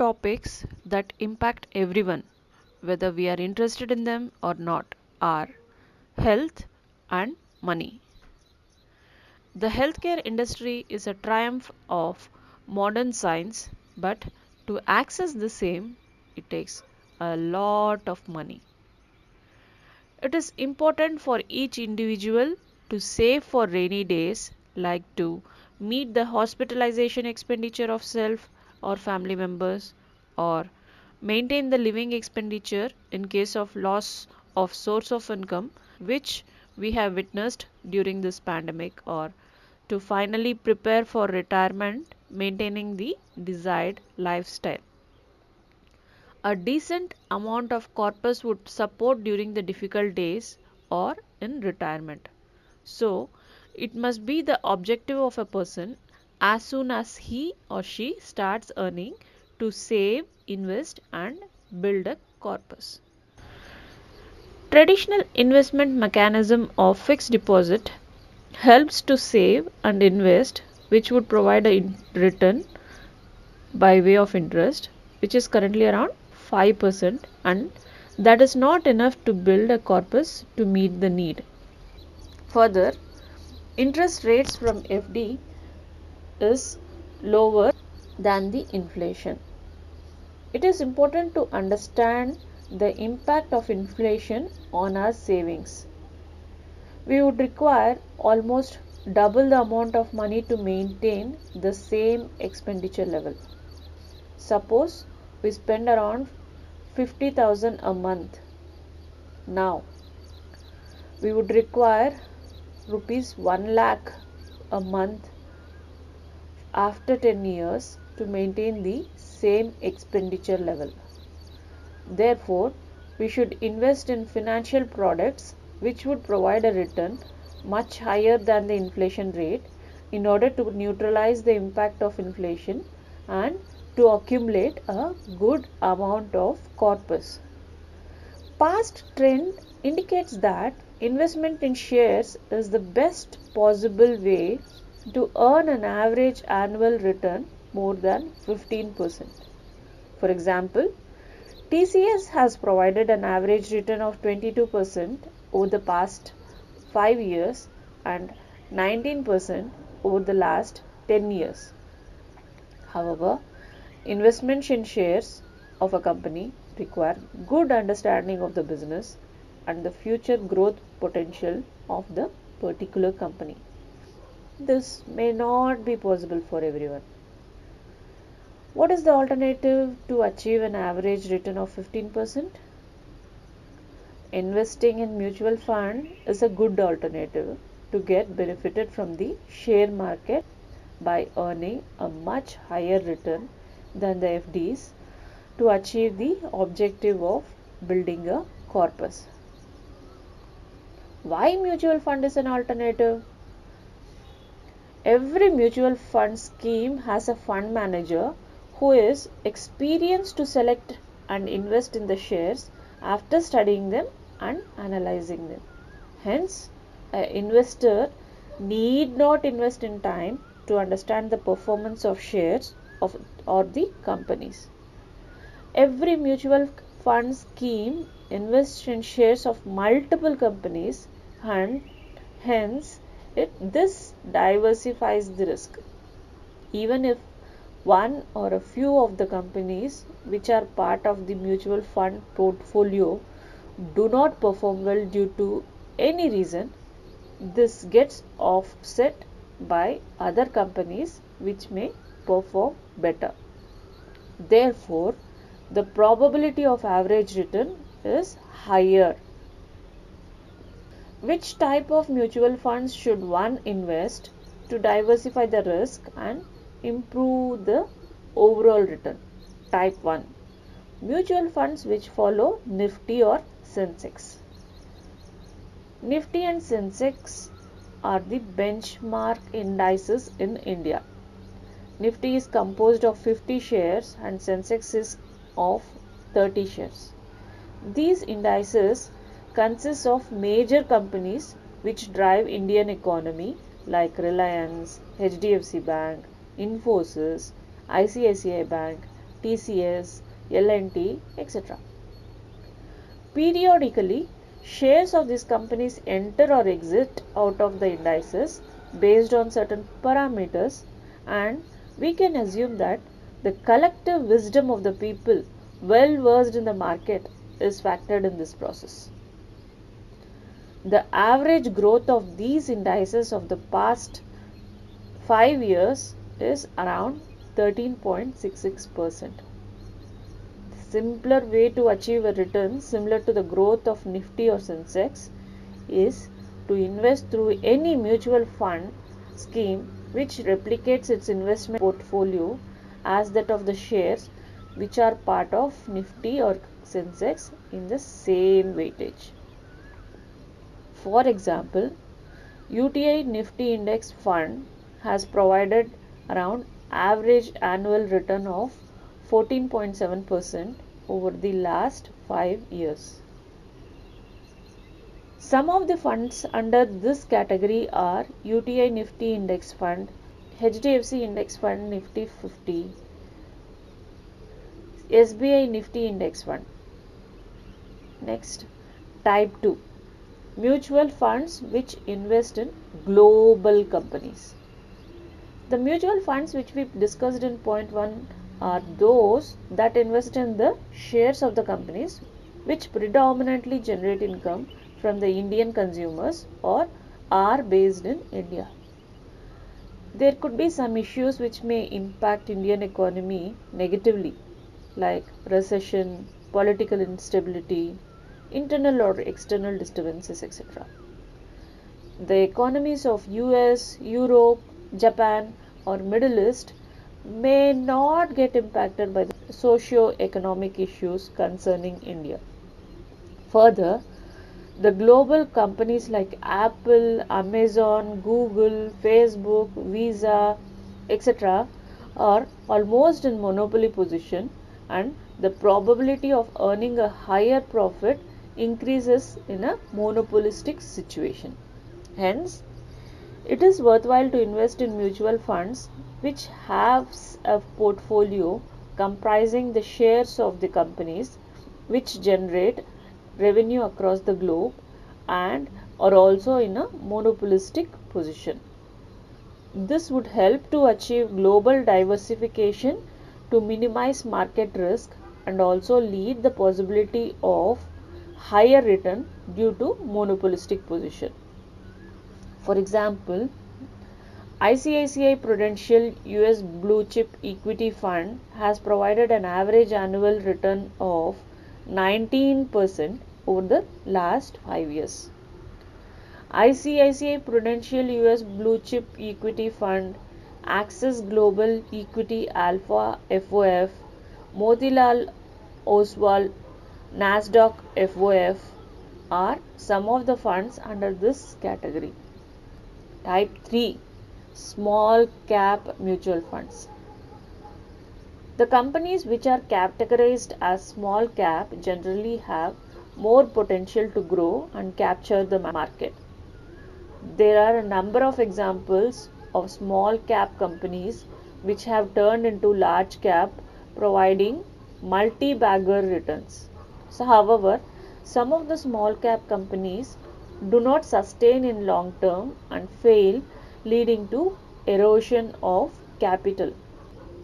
topics that impact everyone, whether we are interested in them or not, are health and money. The healthcare industry is a triumph of modern science, but to access the same, it takes a lot of money. It is important for each individual to save for rainy days, like to meet the hospitalization expenditure of self or family members, or maintain the living expenditure in case of loss of source of income, which we have witnessed during this pandemic, or to finally prepare for retirement, maintaining the desired lifestyle. A decent amount of corpus would support during the difficult days or in retirement. So, it must be the objective of a person as soon as he or she starts earning to save, invest, and build a corpus. Traditional investment mechanism of fixed deposit helps to save and invest, which would provide a return by way of interest, which is currently around 5%, and that is not enough to build a corpus to meet the need. Further, interest rates from FD is lower than the inflation. It is important to understand the impact of inflation on our savings. We would require almost double the amount of money to maintain the same expenditure level. Suppose we spend around 50,000 a month. Now, we would require rupees 1 lakh a month after 10 years to maintain the same expenditure level. Therefore, we should invest in financial products which would provide a return much higher than the inflation rate in order to neutralize the impact of inflation and to accumulate a good amount of corpus. Past trend indicates that investment in shares is the best possible way to earn an average annual return more than 15%. For example, TCS has provided an average return of 22% over the past 5 years and 19% over the last 10 years. However, investments in shares of a company require good understanding of the business and the future growth potential of the particular company. This may not be possible for everyone. What is the alternative to achieve an average return of 15%? Investing in mutual fund is a good alternative to get benefited from the share market by earning a much higher return than the FDs to achieve the objective of building a corpus. Why mutual fund is an alternative? Every mutual fund scheme has a fund manager who is experienced to select and invest in the shares after studying them and analyzing them. Hence, an investor need not invest in time to understand the performance of shares of or the companies. Every mutual fund scheme invests in shares of multiple companies and hence this diversifies the risk. Even if one or a few of the companies which are part of the mutual fund portfolio do not perform well due to any reason, this gets offset by other companies which may perform better. Therefore, the probability of average return is higher. Which type of mutual funds should one invest to diversify the risk and improve the overall return? Type 1. Mutual funds which follow Nifty or Sensex. Nifty and Sensex are the benchmark indices in India. Nifty is composed of 50 shares and Sensex is of 30 shares. These indices consist of major companies which drive Indian economy like Reliance, HDFC Bank, Infosys, ICICI Bank, TCS, L&T, etc. Periodically, shares of these companies enter or exit out of the indices based on certain parameters, and we can assume that the collective wisdom of the people well versed in the market is factored in this process. The average growth of these indices of the past 5 years is around 13.66%. Simpler way to achieve a return similar to the growth of Nifty or Sensex is to invest through any mutual fund scheme which replicates its investment portfolio as that of the shares which are part of Nifty or Sensex in the same weightage. For example, UTI Nifty Index Fund has provided around average annual return of 14.7% over the last 5 years. Some of the funds under this category are UTI Nifty Index Fund, HDFC Index Fund Nifty 50, SBI Nifty Index Fund. Next, Type 2, mutual funds which invest in global companies. The mutual funds which we discussed in point 1 are those that invest in the shares of the companies which predominantly generate income from the Indian consumers or are based in India. There could be some issues which may impact Indian economy negatively, like recession, political instability, internal or external disturbances, etc. The economies of US, Europe, Japan or Middle East may not get impacted by the socio-economic issues concerning India. Further, the global companies like Apple, Amazon, Google, Facebook, Visa, etc. are almost in monopoly position, and the probability of earning a higher profit increases in a monopolistic situation. Hence, it is worthwhile to invest in mutual funds which have a portfolio comprising the shares of the companies which generate revenue across the globe and are also in a monopolistic position. This would help to achieve global diversification to minimize market risk and also lead the possibility of higher return due to monopolistic position. For example, ICICI Prudential US Blue Chip Equity Fund has provided an average annual return of 19% over the last 5 years. ICICI Prudential US Blue Chip Equity Fund, Axis Global Equity Alpha FOF, Motilal Oswal Nasdaq FOF are some of the funds under this category. Type 3, small cap mutual funds. The companies which are categorized as small cap generally have more potential to grow and capture the market. There are a number of examples of small cap companies which have turned into large cap, providing multi-bagger returns. So, however, some of the small cap companies do not sustain in long term and fail, leading to erosion of capital.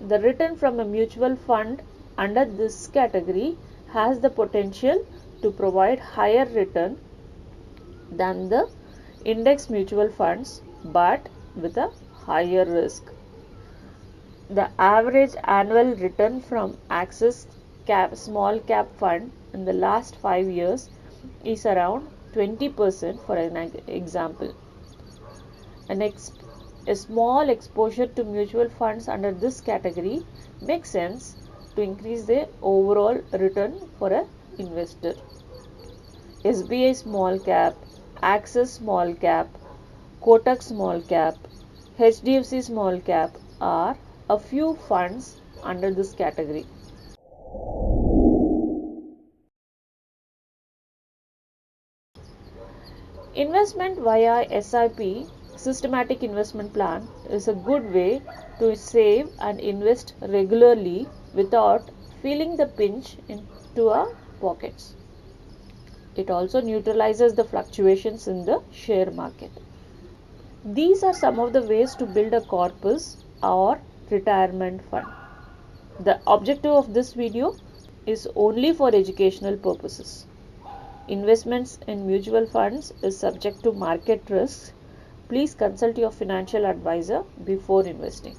The return from a mutual fund under this category has the potential to provide higher return than the index mutual funds, but with a higher risk. The average annual return from Axis Small Cap Fund in the last 5 years is around 20% for an example. A small exposure to mutual funds under this category makes sense to increase the overall return for an investor. SBI Small Cap, Axis Small Cap, Kotak Small Cap, HDFC Small Cap are a few funds under this category. Investment via SIP, systematic investment plan, is a good way to save and invest regularly without feeling the pinch into our pockets. It also neutralizes the fluctuations in the share market. These are some of the ways to build a corpus or retirement fund. The objective of this video is only for educational purposes. Investments in mutual funds is subject to market risks. Please consult your financial advisor before investing.